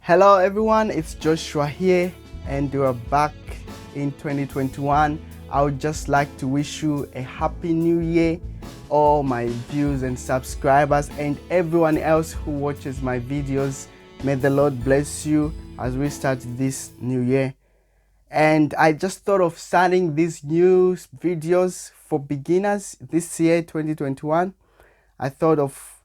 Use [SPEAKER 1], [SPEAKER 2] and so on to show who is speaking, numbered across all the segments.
[SPEAKER 1] Hello everyone, it's Joshua here and we're back in 2021. I would just like to wish you a happy new year, all my viewers and subscribers and everyone else who watches my videos. May the Lord bless you as we start this new year. And I just thought of starting these new videos for beginners this year, 2021. I thought of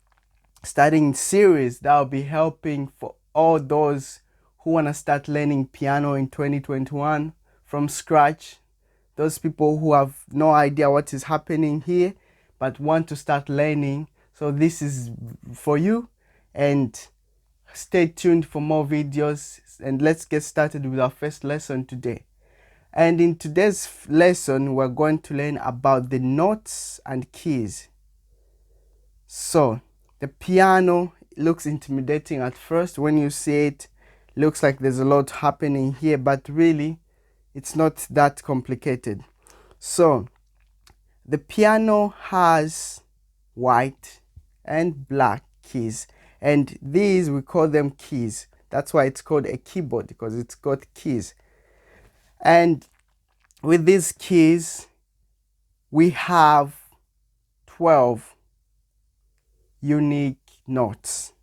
[SPEAKER 1] starting a series that will be helping for all those who want to start learning piano in 2021 from scratch. Those people who have no idea what is happening here but want to start learning. So this is for you, and stay tuned for more videos, and let's get started with our first lesson today. And in today's lesson we're going to learn about the notes and keys. So the piano looks intimidating at first. When you see it, looks like there's a lot happening here, but really it's not that complicated. So the piano has white and black keys, and these we call them keys. That's why it's called a keyboard, because it's got keys. And with these keys we have 12 unique notes,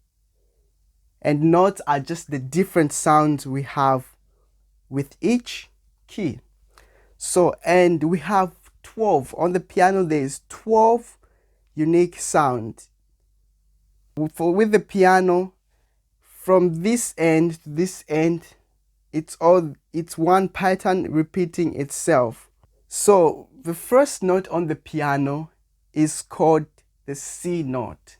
[SPEAKER 1] and notes are just the different sounds we have with each key. So, and we have 12 on the piano. There is 12 unique sounds with the piano. From this end to this end, it's one pattern repeating itself. So the first note on the piano is called the C note.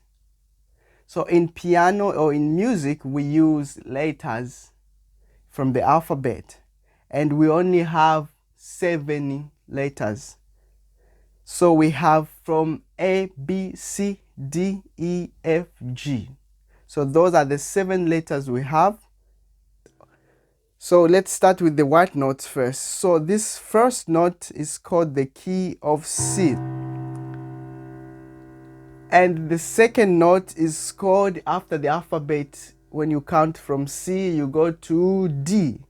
[SPEAKER 1] So in piano or in music, we use letters from the alphabet, and we only have 7 letters. So we have from A, B, C, D, E, F, G. So those are the 7 letters we have. So let's start with the white notes first. So this first note is called the key of C. And the second note is called, after the alphabet, when you count from C, you go to D.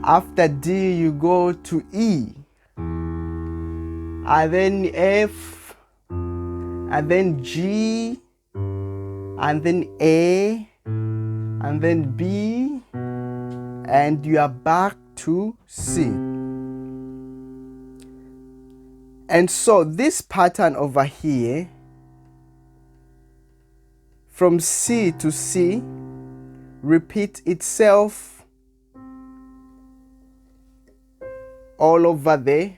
[SPEAKER 1] After D, you go to E. And then F. And then G. And then A. And then B. And you are back to C. And so this pattern over here, from C to C, repeats itself all over the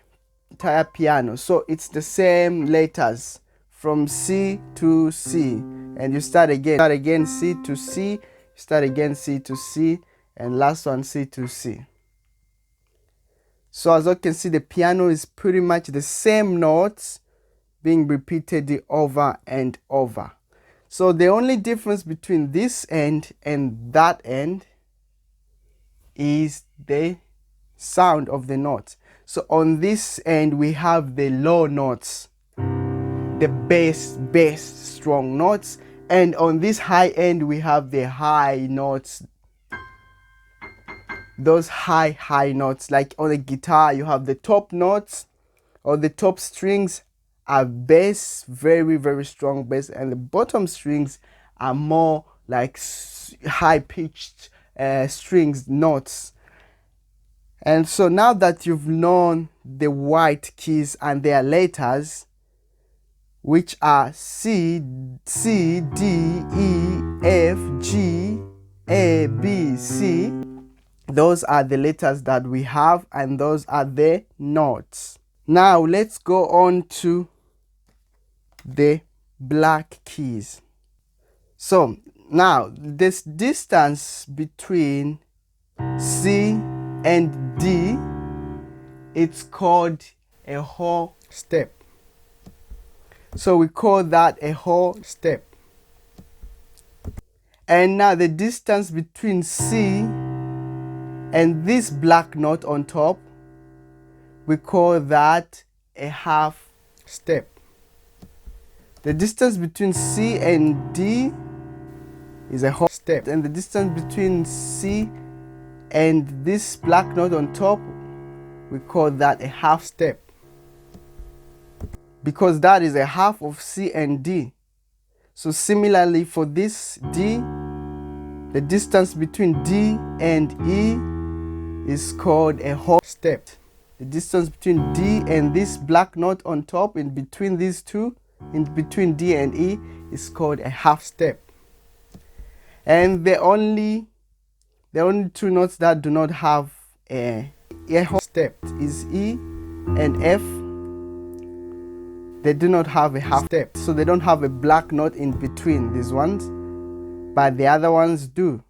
[SPEAKER 1] entire piano. So it's the same letters from C to C, and you start again C to C, start again C to C, and last one C to C. So as you can see, the piano is pretty much the same notes being repeated over and over. So the only difference between this end and that end is the sound of the notes. So on this end we have the low notes, the bass strong notes, and on this high end we have the high notes. Those high notes, like on a guitar you have the top notes, or the top strings are bass, very strong bass, and the bottom strings are more like high pitched strings notes. And so now that you've known the white keys and their letters, which are C, D, E, F, G, A, B, C, those are the letters that we have, and those are the notes. Now let's go on to the black keys. So now this distance between C and D, it's called a whole step. So we call that a whole step. And now the distance between C and this black note on top, we call that a half step. The distance between C and D is a whole step. And the distance between C and this black note on top, we call that a half step, because that is a half of C and D. So similarly for this D, the distance between D and E is called a whole step. The distance between D and this black note on top, in between these two, in between D and E, is called a half step. And the only two notes that do not have a whole step is E and F. They do not have a half step, so they don't have a black note in between these ones, but the other ones do.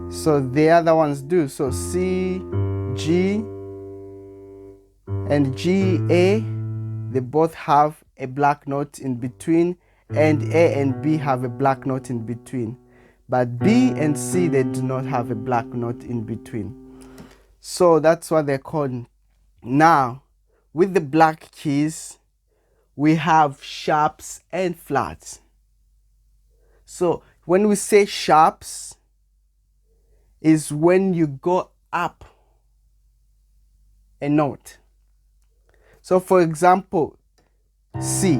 [SPEAKER 1] So the other ones do. So C, G, and G, A, they both have a black note in between, and A and B have a black note in between. But B and C, they do not have a black note in between. So that's what they're called. Now, with the black keys, we have sharps and flats. So when we say sharps, is when you go up a note. So for example, C.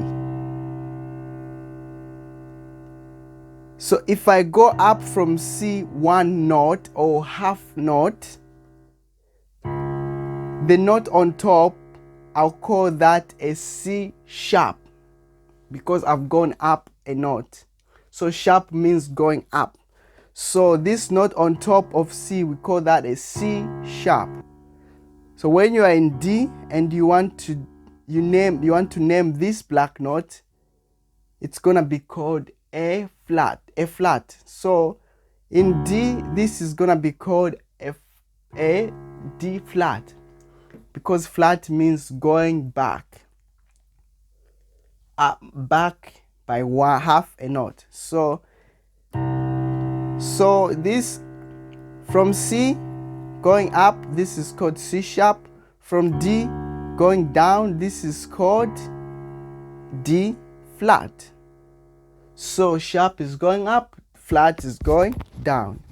[SPEAKER 1] So if I go up from C one note or half note, the note on top, I'll call that a C sharp, because I've gone up a note. So sharp means going up. So this note on top of C, we call that a C sharp. So when you are in D and you want to name this black note, it's gonna be called A flat. So in D, this is gonna be called a D flat, because flat means going back by half a note. So this, from C going up, this is called C sharp. From D going down, this is called D flat. So sharp is going up, flat is going down.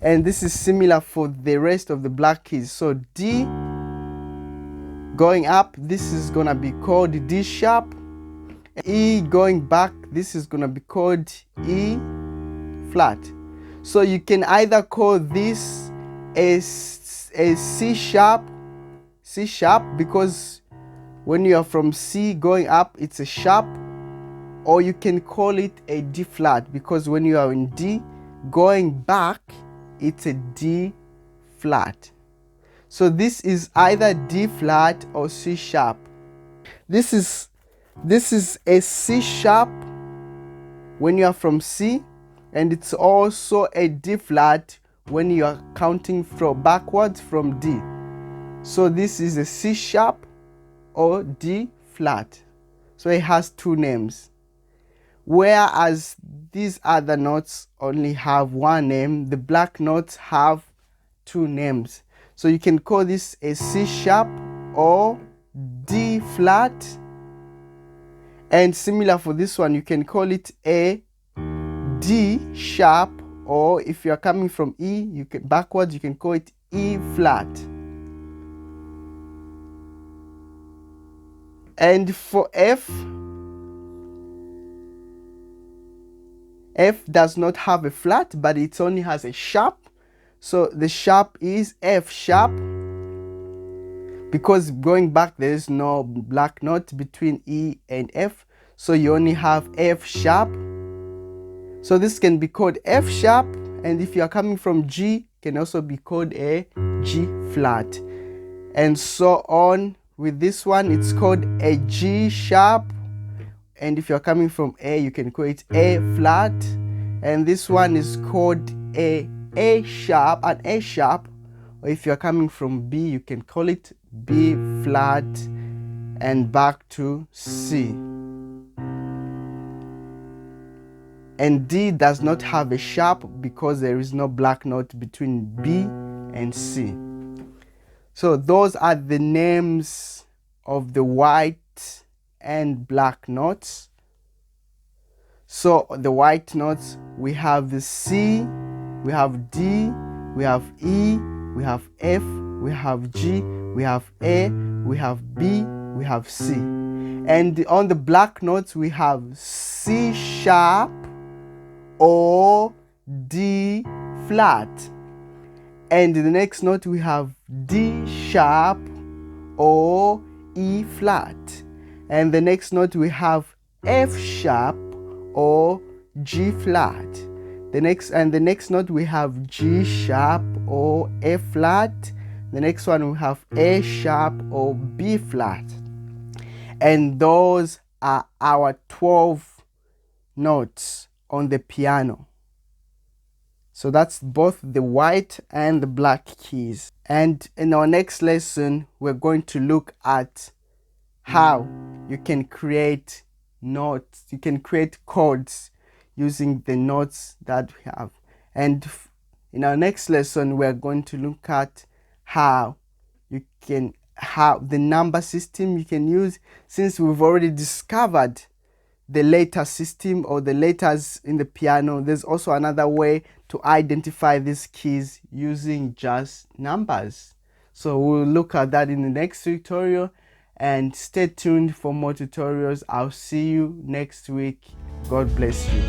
[SPEAKER 1] And this is similar for the rest of the black keys. So D going up, this is gonna be called D sharp. E going back, this is gonna be called E flat. So you can either call this a C sharp, because when you are from C going up, it's a sharp, or you can call it a D flat, because when you are in D going back, it's a D flat. So this is either D flat or C sharp. This is a C sharp when you are from C, and it's also a D flat when you are counting from backwards from D. So this is a C sharp or D flat. So it has two names. Whereas these other notes only have one name, the black notes have two names. So you can call this a C sharp or D flat. And similar for this one, you can call it a D sharp, or if you are coming from E, backwards, you can call it E flat. And for F does not have a flat, but it only has a sharp. So the sharp is F sharp, because going back there is no black note between E and F, so you only have F sharp. So this can be called F sharp, and if you are coming from G, can also be called a G flat, and so on. With this one, it's called a G sharp, and if you're coming from A, you can call it A flat, and this one is called a sharp, an A sharp, or if you're coming from B, you can call it B flat, and back to C. And D does not have a sharp because there is no black note between B and C. So those are the names of the white and black notes. So the white notes, we have the C, we have D, we have E, we have F, we have G, we have A, we have B, we have C. And on the black notes, we have C sharp or D flat. And the next note, we have D sharp or E flat. And the next note, we have F sharp or G flat. The next note, we have G sharp or A flat. The next one, we have A sharp or B flat. And those are our 12 notes on the piano. So that's both the white and the black keys. And in our next lesson, we're going to look at how you can create notes, you can create chords using the notes that we have. And in our next lesson, we're going to look at how the number system you can use, since we've already discovered the letter system or the letters in the piano. There's also another way to identify these keys using just numbers. So we'll look at that in the next tutorial, and stay tuned for more tutorials. I'll see you next week. God bless you.